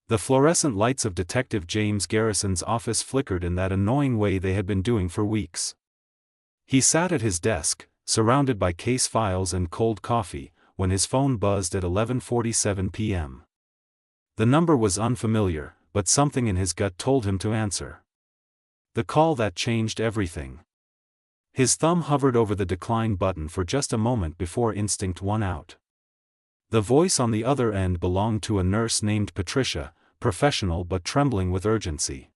The fluorescent lights of Detective James Garrison's office flickered in that annoying way they had been doing for weeks. He sat at his desk, surrounded by case files and cold coffee, when his phone buzzed at 11:47 p.m. The number was unfamiliar, but something in his gut told him to answer. The call that changed everything. His thumb hovered over the decline button for just a moment before instinct won out. The voice on the other end belonged to a nurse named Patricia, professional but trembling with urgency.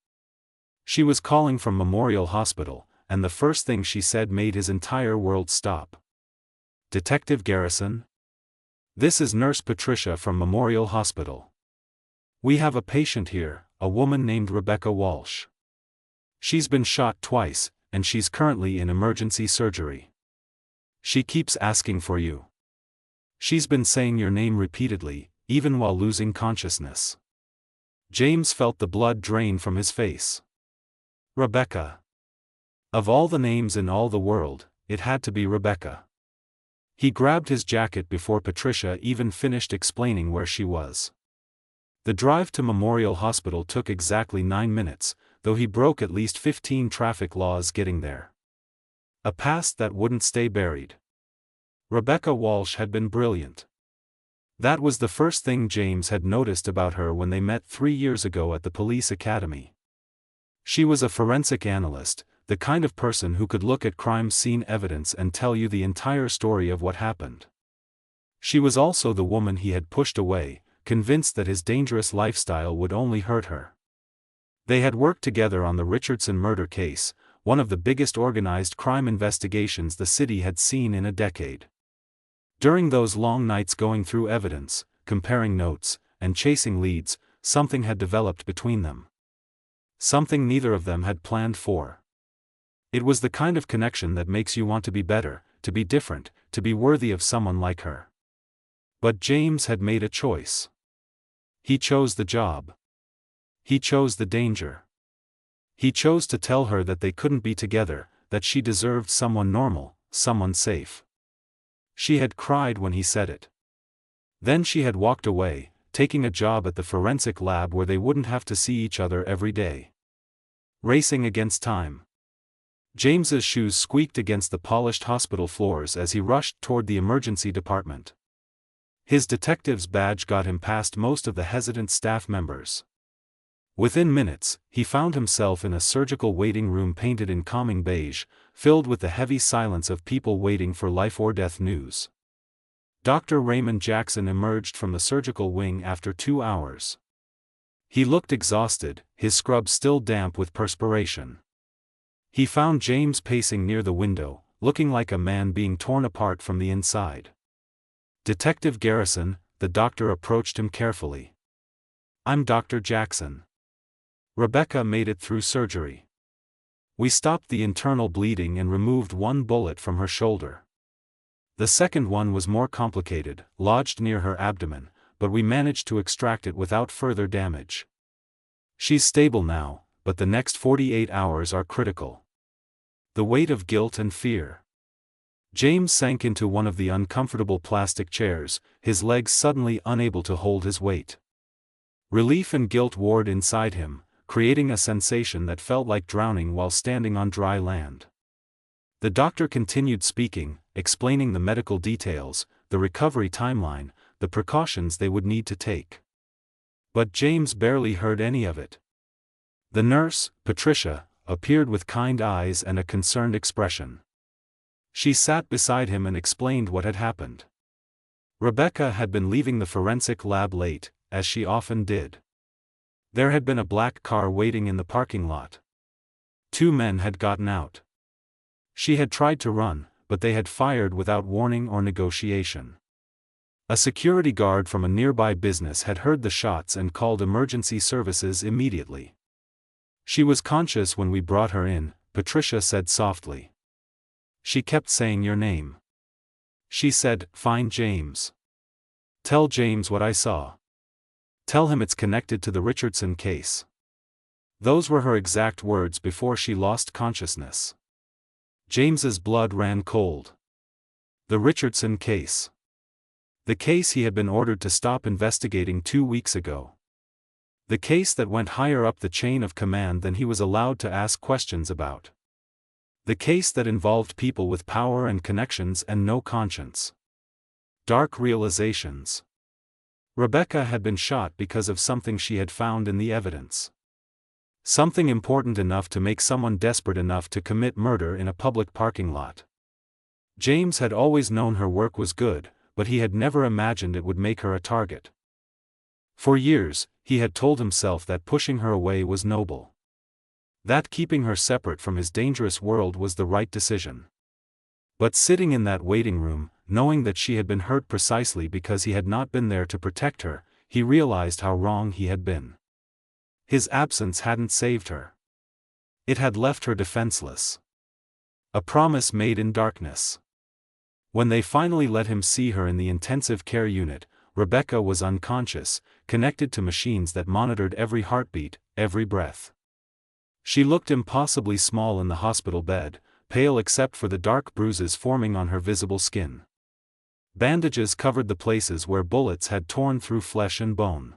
She was calling from Memorial Hospital, and the first thing she said made his entire world stop. "Detective Garrison? This is Nurse Patricia from Memorial Hospital. We have a patient here, a woman named Rebecca Walsh. She's been shot twice, and she's currently in emergency surgery. She keeps asking for you. She's been saying your name repeatedly, even while losing consciousness." James felt the blood drain from his face. Rebecca. Of all the names in all the world, it had to be Rebecca. He grabbed his jacket before Patricia even finished explaining where she was. The drive to Memorial Hospital took exactly 9 minutes, though he broke at least 15 traffic laws getting there. A past that wouldn't stay buried. Rebecca Walsh had been brilliant. That was the first thing James had noticed about her when they met 3 years ago at the police academy. She was a forensic analyst, the kind of person who could look at crime scene evidence and tell you the entire story of what happened. She was also the woman he had pushed away, convinced that his dangerous lifestyle would only hurt her. They had worked together on the Richardson murder case, one of the biggest organized crime investigations the city had seen in a decade. During those long nights going through evidence, comparing notes, and chasing leads, something had developed between them. Something neither of them had planned for. It was the kind of connection that makes you want to be better, to be different, to be worthy of someone like her. But James had made a choice. He chose the job. He chose the danger. He chose to tell her that they couldn't be together, that she deserved someone normal, someone safe. She had cried when he said it. Then she had walked away, taking a job at the forensic lab where they wouldn't have to see each other every day. Racing against time. James's shoes squeaked against the polished hospital floors as he rushed toward the emergency department. His detective's badge got him past most of the hesitant staff members. Within minutes, he found himself in a surgical waiting room painted in calming beige, filled with the heavy silence of people waiting for life-or-death news. Dr. Raymond Jackson emerged from the surgical wing after 2 hours. He looked exhausted, his scrub still damp with perspiration. He found James pacing near the window, looking like a man being torn apart from the inside. "Detective Garrison," the doctor approached him carefully. "I'm Dr. Jackson. Rebecca made it through surgery. We stopped the internal bleeding and removed one bullet from her shoulder. The second one was more complicated, lodged near her abdomen, but we managed to extract it without further damage. She's stable now, but the next 48 hours are critical." The weight of guilt and fear. James sank into one of the uncomfortable plastic chairs, his legs suddenly unable to hold his weight. Relief and guilt warred inside him, creating a sensation that felt like drowning while standing on dry land. The doctor continued speaking, explaining the medical details, the recovery timeline, the precautions they would need to take. But James barely heard any of it. The nurse, Patricia, appeared with kind eyes and a concerned expression. She sat beside him and explained what had happened. Rebecca had been leaving the forensic lab late, as she often did. There had been a black car waiting in the parking lot. 2 men had gotten out. She had tried to run, but they had fired without warning or negotiation. A security guard from a nearby business had heard the shots and called emergency services immediately. "She was conscious when we brought her in," Patricia said softly. "She kept saying your name. She said, 'Find James. Tell James what I saw. Tell him it's connected to the Richardson case.' Those were her exact words before she lost consciousness." James's blood ran cold. The Richardson case. The case he had been ordered to stop investigating 2 weeks ago. The case that went higher up the chain of command than he was allowed to ask questions about. The case that involved people with power and connections and no conscience. Dark realizations. Rebecca had been shot because of something she had found in the evidence. Something important enough to make someone desperate enough to commit murder in a public parking lot. James had always known her work was good, but he had never imagined it would make her a target. For years, he had told himself that pushing her away was noble. That keeping her separate from his dangerous world was the right decision. But sitting in that waiting room, knowing that she had been hurt precisely because he had not been there to protect her, he realized how wrong he had been. His absence hadn't saved her. It had left her defenseless. A promise made in darkness. When they finally let him see her in the intensive care unit, Rebecca was unconscious, connected to machines that monitored every heartbeat, every breath. She looked impossibly small in the hospital bed, pale except for the dark bruises forming on her visible skin. Bandages covered the places where bullets had torn through flesh and bone.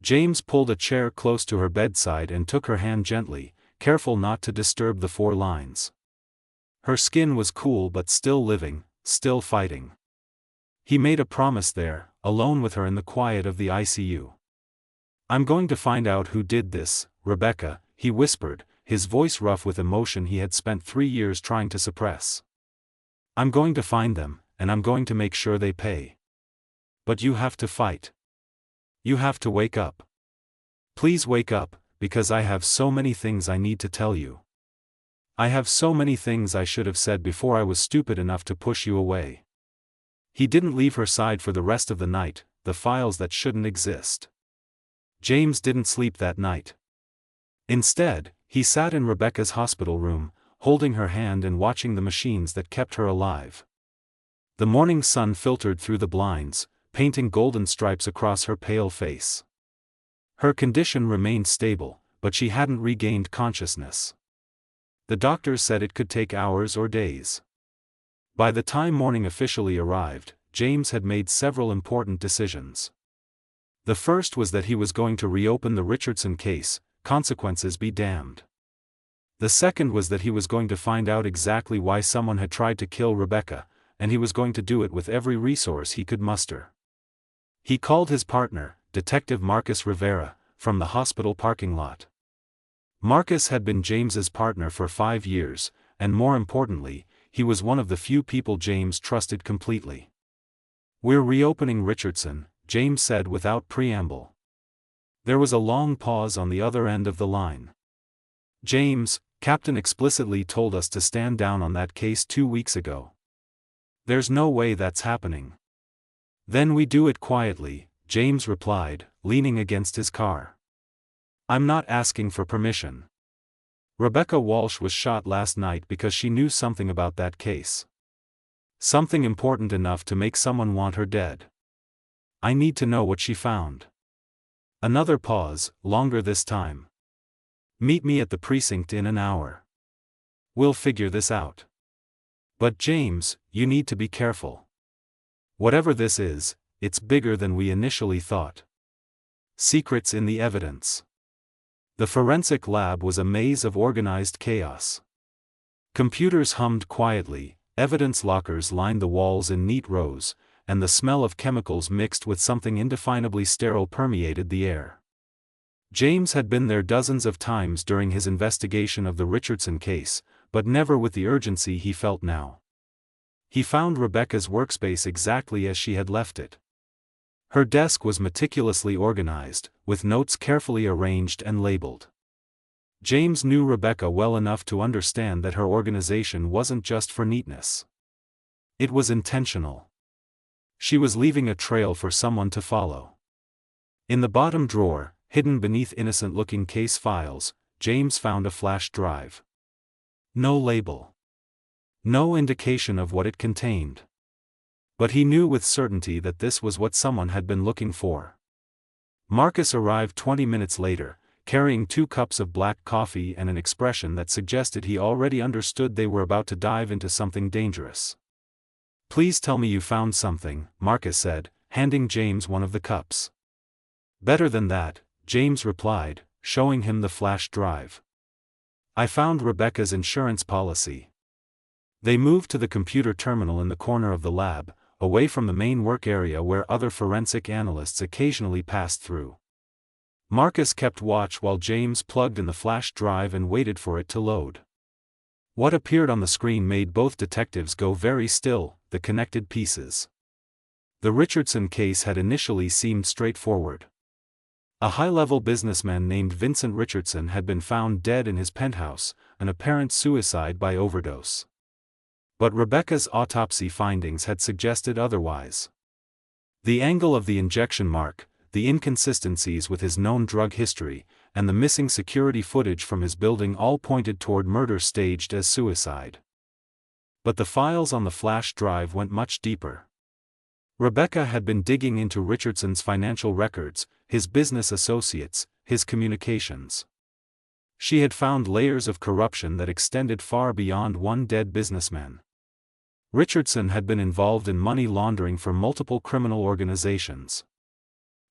James pulled a chair close to her bedside and took her hand gently, careful not to disturb the 4 lines. Her skin was cool but still living, still fighting. He made a promise there, alone with her in the quiet of the ICU. "I'm going to find out who did this, Rebecca," he whispered, his voice rough with emotion he had spent 3 years trying to suppress. "I'm going to find them, and I'm going to make sure they pay. But you have to fight. You have to wake up. Please wake up, because I have so many things I need to tell you. I have so many things I should have said before I was stupid enough to push you away." He didn't leave her side for the rest of the night, the files that shouldn't exist. James didn't sleep that night. Instead, he sat in Rebecca's hospital room, holding her hand and watching the machines that kept her alive. The morning sun filtered through the blinds, painting golden stripes across her pale face. Her condition remained stable, but she hadn't regained consciousness. The doctors said it could take hours or days. By the time morning officially arrived, James had made several important decisions. The first was that he was going to reopen the Richardson case, consequences be damned. The second was that he was going to find out exactly why someone had tried to kill Rebecca, and he was going to do it with every resource he could muster. He called his partner, Detective Marcus Rivera, from the hospital parking lot. Marcus had been James's partner for 5 years, and more importantly, he was one of the few people James trusted completely. "We're reopening Richardson," James said without preamble. There was a long pause on the other end of the line. "James, Captain explicitly told us to stand down on that case 2 weeks ago. There's no way that's happening." "Then we do it quietly," James replied, leaning against his car. "I'm not asking for permission. Rebecca Walsh was shot last night because she knew something about that case. Something important enough to make someone want her dead. I need to know what she found." Another pause, longer this time. "Meet me at the precinct in an hour. We'll figure this out. But James, you need to be careful. Whatever this is, it's bigger than we initially thought. Secrets in the evidence." The forensic lab was a maze of organized chaos. Computers hummed quietly, evidence lockers lined the walls in neat rows, and the smell of chemicals mixed with something indefinably sterile permeated the air. James had been there dozens of times during his investigation of the Richardson case, but never with the urgency he felt now. He found Rebecca's workspace exactly as she had left it. Her desk was meticulously organized, with notes carefully arranged and labeled. James knew Rebecca well enough to understand that her organization wasn't just for neatness. It was intentional. She was leaving a trail for someone to follow. In the bottom drawer, hidden beneath innocent-looking case files, James found a flash drive. No label. No indication of what it contained. But he knew with certainty that this was what someone had been looking for. Marcus arrived 20 minutes later, carrying 2 cups of black coffee and an expression that suggested he already understood they were about to dive into something dangerous. "Please tell me you found something," Marcus said, handing James one of the cups. "Better than that," James replied, showing him the flash drive. "I found Rebecca's insurance policy." They moved to the computer terminal in the corner of the lab, away from the main work area where other forensic analysts occasionally passed through. Marcus kept watch while James plugged in the flash drive and waited for it to load. What appeared on the screen made both detectives go very still: the connected pieces. The Richardson case had initially seemed straightforward. A high-level businessman named Vincent Richardson had been found dead in his penthouse, an apparent suicide by overdose. But Rebecca's autopsy findings had suggested otherwise. The angle of the injection mark, the inconsistencies with his known drug history, and the missing security footage from his building all pointed toward murder staged as suicide. But the files on the flash drive went much deeper. Rebecca had been digging into Richardson's financial records, his business associates, his communications. She had found layers of corruption that extended far beyond one dead businessman. Richardson had been involved in money laundering for multiple criminal organizations.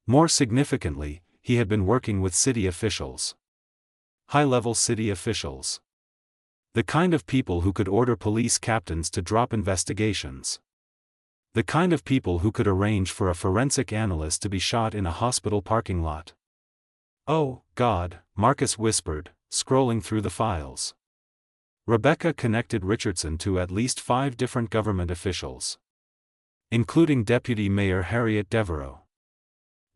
More significantly, he had been working with city officials. High-level city officials. The kind of people who could order police captains to drop investigations. The kind of people who could arrange for a forensic analyst to be shot in a hospital parking lot. "Oh, God," Marcus whispered, scrolling through the files. Rebecca connected Richardson to at least 5 different government officials, including Deputy Mayor Harriet Devereaux.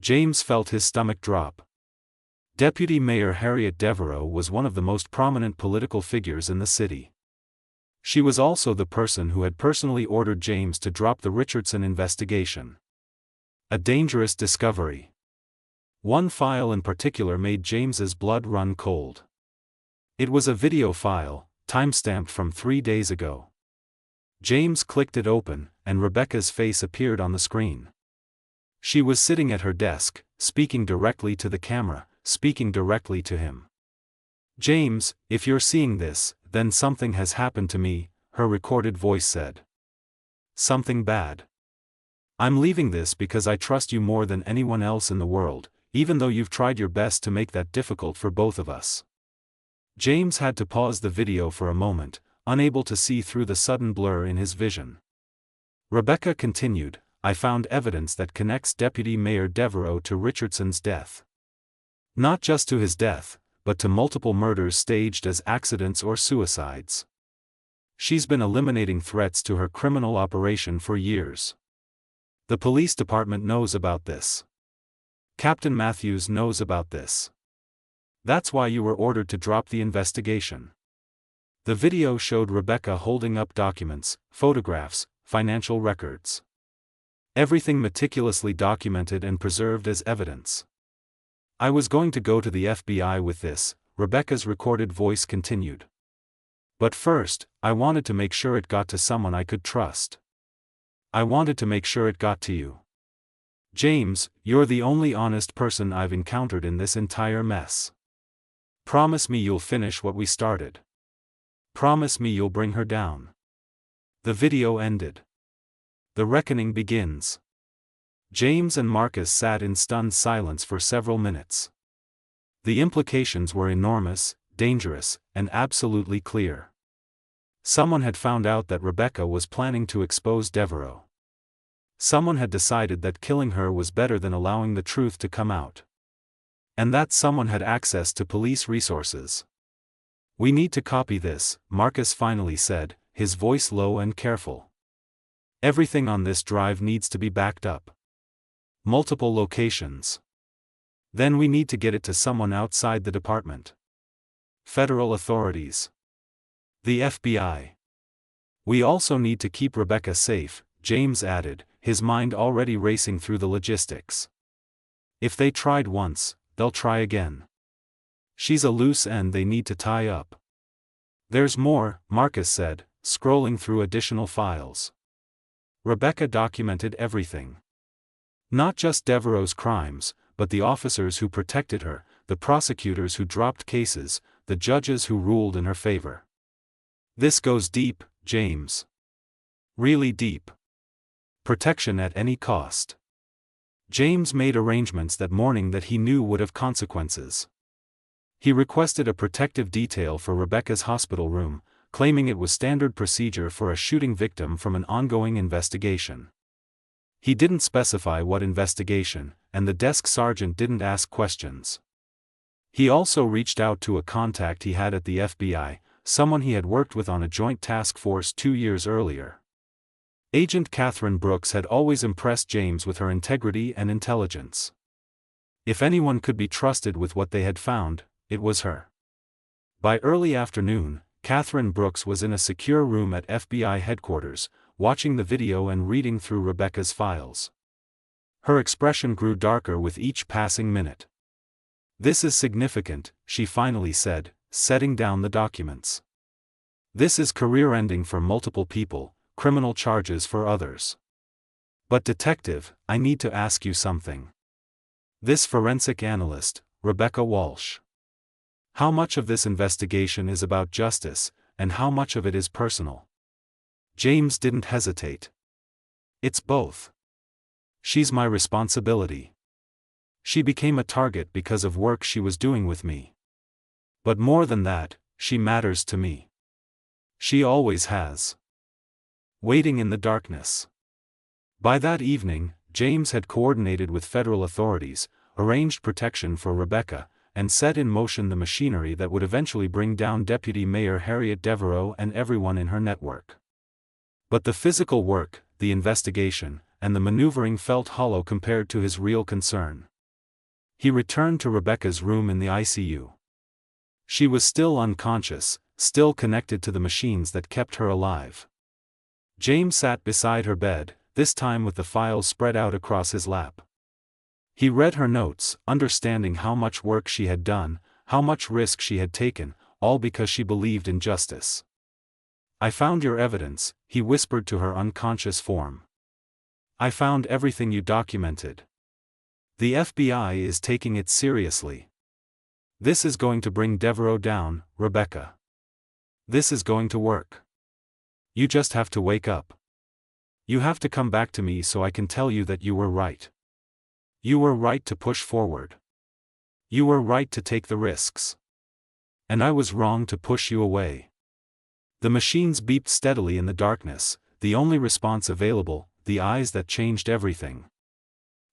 James felt his stomach drop. Deputy Mayor Harriet Devereaux was one of the most prominent political figures in the city. She was also the person who had personally ordered James to drop the Richardson investigation. A dangerous discovery. One file in particular made James's blood run cold. It was a video file, timestamped from 3 days ago. James clicked it open, and Rebecca's face appeared on the screen. She was sitting at her desk, speaking directly to the camera, speaking directly to him. "James, if you're seeing this, then something has happened to me," her recorded voice said. "Something bad. I'm leaving this because I trust you more than anyone else in the world, even though you've tried your best to make that difficult for both of us." James had to pause the video for a moment, unable to see through the sudden blur in his vision. Rebecca continued, "I found evidence that connects Deputy Mayor Devereaux to Richardson's death. Not just to his death, but to multiple murders staged as accidents or suicides. She's been eliminating threats to her criminal operation for years. The police department knows about this. Captain Matthews knows about this. That's why you were ordered to drop the investigation." The video showed Rebecca holding up documents, photographs, financial records. Everything meticulously documented and preserved as evidence. "I was going to go to the FBI with this," Rebecca's recorded voice continued. "But first, I wanted to make sure it got to someone I could trust. I wanted to make sure it got to you. James, you're the only honest person I've encountered in this entire mess. Promise me you'll finish what we started. Promise me you'll bring her down." The video ended. The reckoning begins. James and Marcus sat in stunned silence for several minutes. The implications were enormous, dangerous, and absolutely clear. Someone had found out that Rebecca was planning to expose Devereaux. Someone had decided that killing her was better than allowing the truth to come out. And that someone had access to police resources. "We need to copy this," Marcus finally said, his voice low and careful. "Everything on this drive needs to be backed up. Multiple locations. Then we need to get it to someone outside the department. Federal authorities. The FBI. We also need to keep Rebecca safe," James added, his mind already racing through the logistics. "If they tried once, they'll try again. She's a loose end they need to tie up." "There's more," Marcus said, scrolling through additional files. Rebecca documented everything. Not just Devereaux's crimes, but the officers who protected her, the prosecutors who dropped cases, the judges who ruled in her favor. "This goes deep, James. Really deep. Protection at any cost. James made arrangements that morning that he knew would have consequences. He requested a protective detail for Rebecca's hospital room, claiming it was standard procedure for a shooting victim from an ongoing investigation. He didn't specify what investigation, and the desk sergeant didn't ask questions. He also reached out to a contact he had at the FBI, someone he had worked with on a joint task force 2 years earlier. Agent Catherine Brooks had always impressed James with her integrity and intelligence. If anyone could be trusted with what they had found, it was her. By early afternoon, Catherine Brooks was in a secure room at FBI headquarters, watching the video and reading through Rebecca's files. Her expression grew darker with each passing minute. "This is significant," she finally said, setting down the documents. "This is career-ending for multiple people, criminal charges for others. But detective, I need to ask you something. This forensic analyst, Rebecca Walsh. How much of this investigation is about justice, and how much of it is personal?" James didn't hesitate. "It's both. She's my responsibility. She became a target because of work she was doing with me. But more than that, she matters to me. She always has." Waiting in the darkness. By that evening, James had coordinated with federal authorities, arranged protection for Rebecca, and set in motion the machinery that would eventually bring down Deputy Mayor Harriet Devereaux and everyone in her network. But the physical work, the investigation, and the maneuvering felt hollow compared to his real concern. He returned to Rebecca's room in the ICU. She was still unconscious, still connected to the machines that kept her alive. James sat beside her bed, this time with the files spread out across his lap. He read her notes, understanding how much work she had done, how much risk she had taken, all because she believed in justice. "I found your evidence," he whispered to her unconscious form. "I found everything you documented. The FBI is taking it seriously. This is going to bring Devereaux down, Rebecca. This is going to work. You just have to wake up. You have to come back to me so I can tell you that you were right. You were right to push forward. You were right to take the risks. And I was wrong to push you away." The machines beeped steadily in the darkness, the only response available, the eyes that changed everything.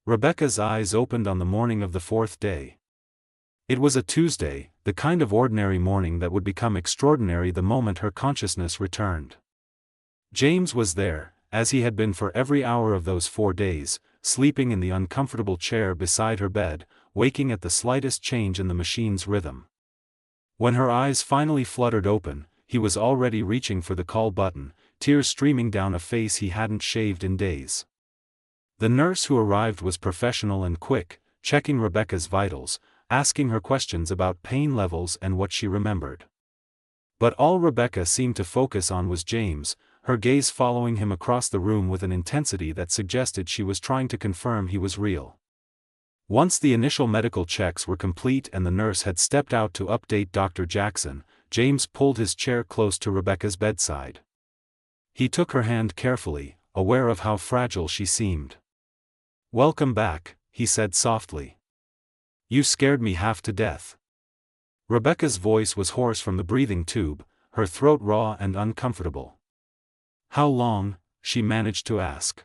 Rebecca's eyes opened on the morning of the 4th day. It was a Tuesday, the kind of ordinary morning that would become extraordinary the moment her consciousness returned. James was there, as he had been for every hour of those 4 days, sleeping in the uncomfortable chair beside her bed, waking at the slightest change in the machine's rhythm. When her eyes finally fluttered open, he was already reaching for the call button, tears streaming down a face he hadn't shaved in days. The nurse who arrived was professional and quick, checking Rebecca's vitals, asking her questions about pain levels and what she remembered. But all Rebecca seemed to focus on was James, her gaze following him across the room with an intensity that suggested she was trying to confirm he was real. Once the initial medical checks were complete and the nurse had stepped out to update Dr. Jackson, James pulled his chair close to Rebecca's bedside. He took her hand carefully, aware of how fragile she seemed. "Welcome back," he said softly. "You scared me half to death." Rebecca's voice was hoarse from the breathing tube, her throat raw and uncomfortable. "How long?" she managed to ask.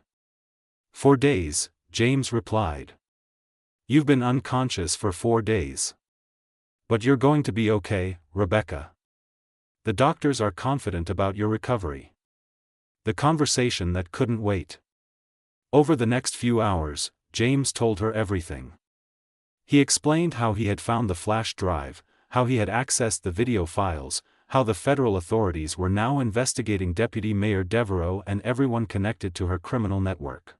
"4 days," James replied. "You've been unconscious for 4 days. But you're going to be okay, Rebecca. The doctors are confident about your recovery." The conversation that couldn't wait. Over the next few hours, James told her everything. He explained how he had found the flash drive, how he had accessed the video files, how the federal authorities were now investigating Deputy Mayor Devereaux and everyone connected to her criminal network.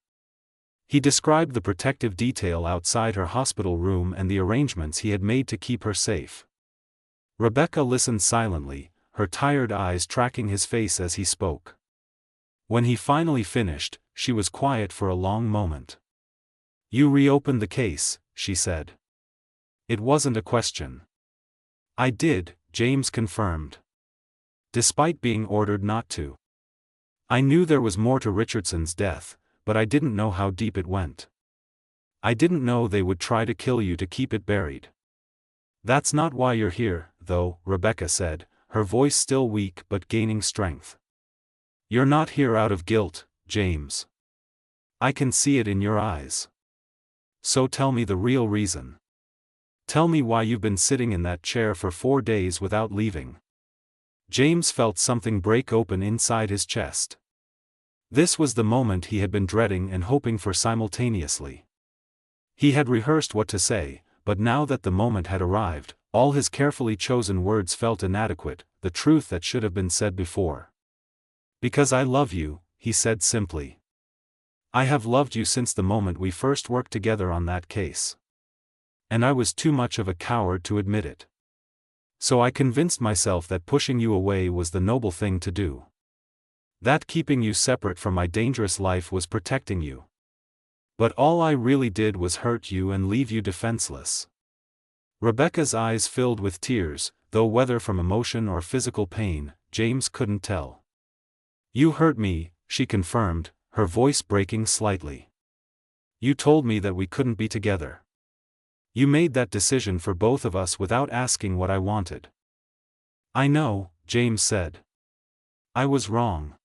He described the protective detail outside her hospital room and the arrangements he had made to keep her safe. Rebecca listened silently, her tired eyes tracking his face as he spoke. When he finally finished, she was quiet for a long moment. "You reopened the case," she said. It wasn't a question. "I did," James confirmed. "Despite being ordered not to. I knew there was more to Richardson's death, but I didn't know how deep it went. I didn't know they would try to kill you to keep it buried. That's not why you're here, though, Rebecca said, her voice still weak but gaining strength. You're not here out of guilt, James. I can see it in your eyes. So tell me the real reason. Tell me why you've been sitting in that chair for 4 days without leaving. James felt something break open inside his chest. This was the moment he had been dreading and hoping for simultaneously. He had rehearsed what to say, but now that the moment had arrived, all his carefully chosen words felt inadequate, the truth that should have been said before. Because I love you, he said simply. I have loved you since the moment we first worked together on that case. And I was too much of a coward to admit it. So I convinced myself that pushing you away was the noble thing to do. That keeping you separate from my dangerous life was protecting you. But all I really did was hurt you and leave you defenseless. Rebecca's eyes filled with tears, though whether from emotion or physical pain, James couldn't tell. You hurt me, she confirmed, her voice breaking slightly. You told me that we couldn't be together. You made that decision for both of us without asking what I wanted. I know, James said. I was wrong.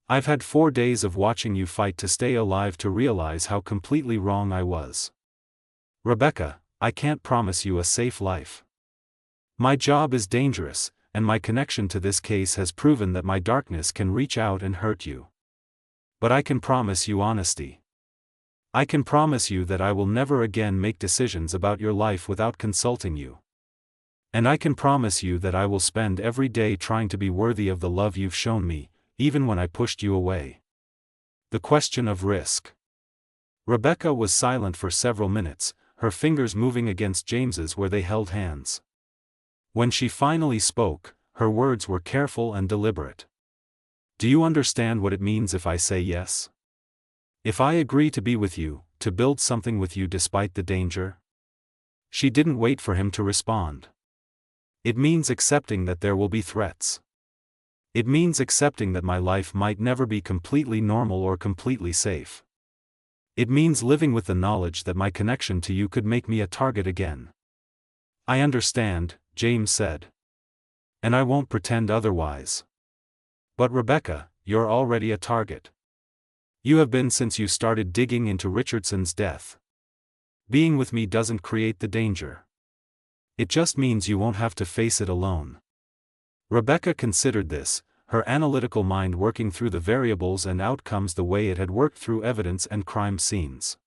I've had 4 days of watching you fight to stay alive to realize how completely wrong I was. Rebecca, I can't promise you a safe life. My job is dangerous, and my connection to this case has proven that my darkness can reach out and hurt you. But I can promise you honesty. I can promise you that I will never again make decisions about your life without consulting you. And I can promise you that I will spend every day trying to be worthy of the love you've shown me, even when I pushed you away. The question of risk. Rebecca was silent for several minutes, her fingers moving against James's where they held hands. When she finally spoke, her words were careful and deliberate. Do you understand what it means if I say yes? If I agree to be with you, to build something with you despite the danger? She didn't wait for him to respond. It means accepting that there will be threats. It means accepting that my life might never be completely normal or completely safe. It means living with the knowledge that my connection to you could make me a target again. I understand, James said. And I won't pretend otherwise. But Rebecca, you're already a target. You have been since you started digging into Richardson's death. Being with me doesn't create the danger. It just means you won't have to face it alone. Rebecca considered this, her analytical mind working through the variables and outcomes the way it had worked through evidence and crime scenes.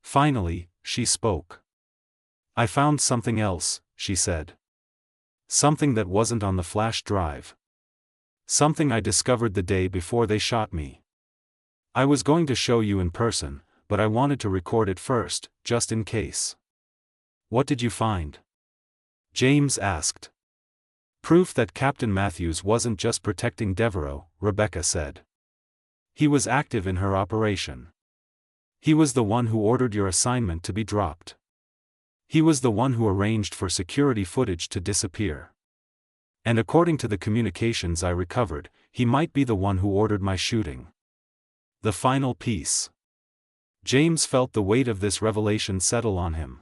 Finally, she spoke. I found something else, she said. Something that wasn't on the flash drive. Something I discovered the day before they shot me. I was going to show you in person, but I wanted to record it first, just in case. What did you find? James asked. Proof that Captain Matthews wasn't just protecting Devereaux, Rebecca said. He was active in her operation. He was the one who ordered your assignment to be dropped. He was the one who arranged for security footage to disappear. And according to the communications I recovered, he might be the one who ordered my shooting. The final piece. James felt the weight of this revelation settle on him.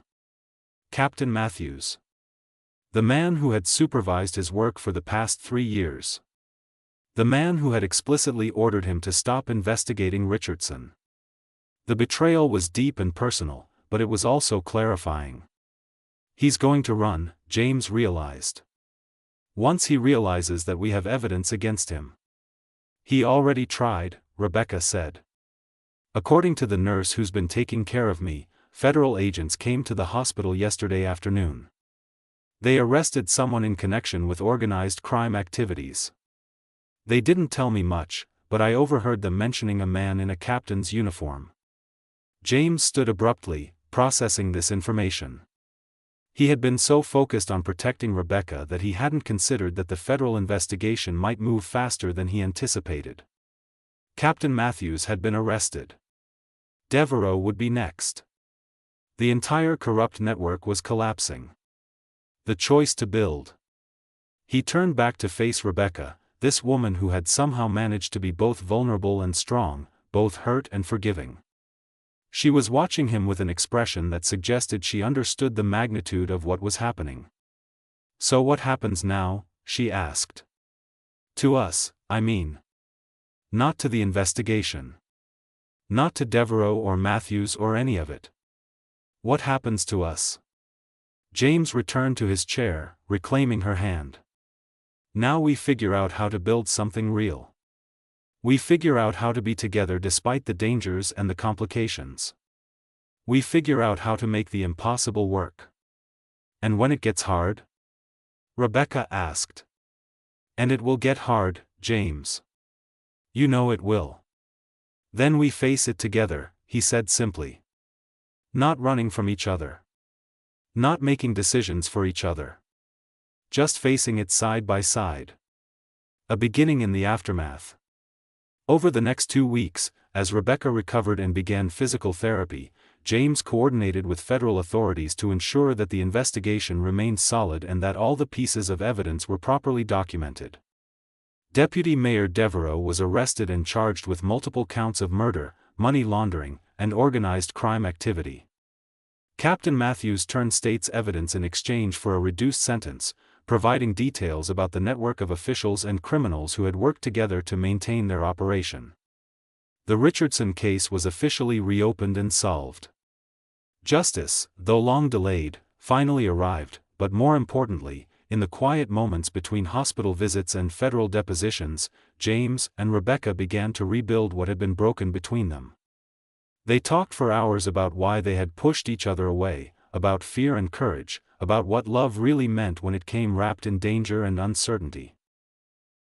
Captain Matthews. The man who had supervised his work for the past 3 years. The man who had explicitly ordered him to stop investigating Richardson. The betrayal was deep and personal, but it was also clarifying. He's going to run, James realized. Once he realizes that we have evidence against him. He already tried, Rebecca said. According to the nurse who's been taking care of me, federal agents came to the hospital yesterday afternoon. They arrested someone in connection with organized crime activities. They didn't tell me much, but I overheard them mentioning a man in a captain's uniform. James stood abruptly, processing this information. He had been so focused on protecting Rebecca that he hadn't considered that the federal investigation might move faster than he anticipated. Captain Matthews had been arrested. Devereaux would be next. The entire corrupt network was collapsing. The choice to build. He turned back to face Rebecca, this woman who had somehow managed to be both vulnerable and strong, both hurt and forgiving. She was watching him with an expression that suggested she understood the magnitude of what was happening. "So what happens now?" she asked. "To us, I mean. Not to the investigation. Not to Devereaux or Matthews or any of it. What happens to us?" James returned to his chair, reclaiming her hand. "Now we figure out how to build something real. We figure out how to be together despite the dangers and the complications. We figure out how to make the impossible work." "And when it gets hard?" Rebecca asked. "And it will get hard, James. You know it will. Then we face it together," he said simply. "Not running from each other. Not making decisions for each other. Just facing it side by side. A beginning in the aftermath." Over the next 2 weeks, as Rebecca recovered and began physical therapy, James coordinated with federal authorities to ensure that the investigation remained solid and that all the pieces of evidence were properly documented. Deputy Mayor Devereaux was arrested and charged with multiple counts of murder, money laundering, and organized crime activity. Captain Matthews turned state's evidence in exchange for a reduced sentence, providing details about the network of officials and criminals who had worked together to maintain their operation. The Richardson case was officially reopened and solved. Justice, though long delayed, finally arrived, but more importantly, in the quiet moments between hospital visits and federal depositions, James and Rebecca began to rebuild what had been broken between them. They talked for hours about why they had pushed each other away, about fear and courage, about what love really meant when it came wrapped in danger and uncertainty.